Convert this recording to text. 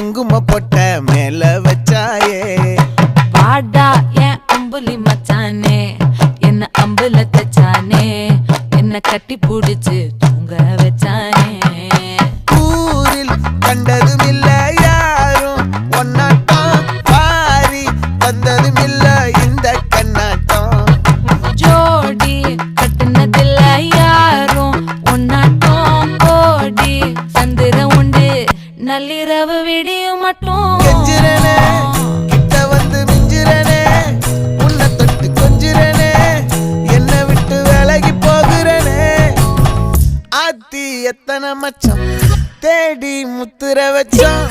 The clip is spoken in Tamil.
குங்கும பொட்ட மேல வச்சாயே பாடா என் அம்புலி மச்சானே என்ன அம்புல தச்சானே என்ன கட்டி புடிச்சு தூங்க வச்சானே ஊரில் கண்டதும் இல்ல யாரும் ஒன்னாட்டம் பாரி வந்ததும் இல்ல இந்த கண்ணாட்டம் ஜோடி கட்டுனதில்ல யாரும் ஒன்னாட்டம் கோடி சந்திர உண்டு நள்ளிரவு விடியும் மட்டும் கெஞ்சிரனே கிட்ட வந்து மிஞ்சிரனே உன்னை தொட்டு கொஞ்சிரனே என்ன விட்டு விலகி போகிறனே ஆத்தி எத்தனை மச்சம் தேடி முத்துற வச்சோம்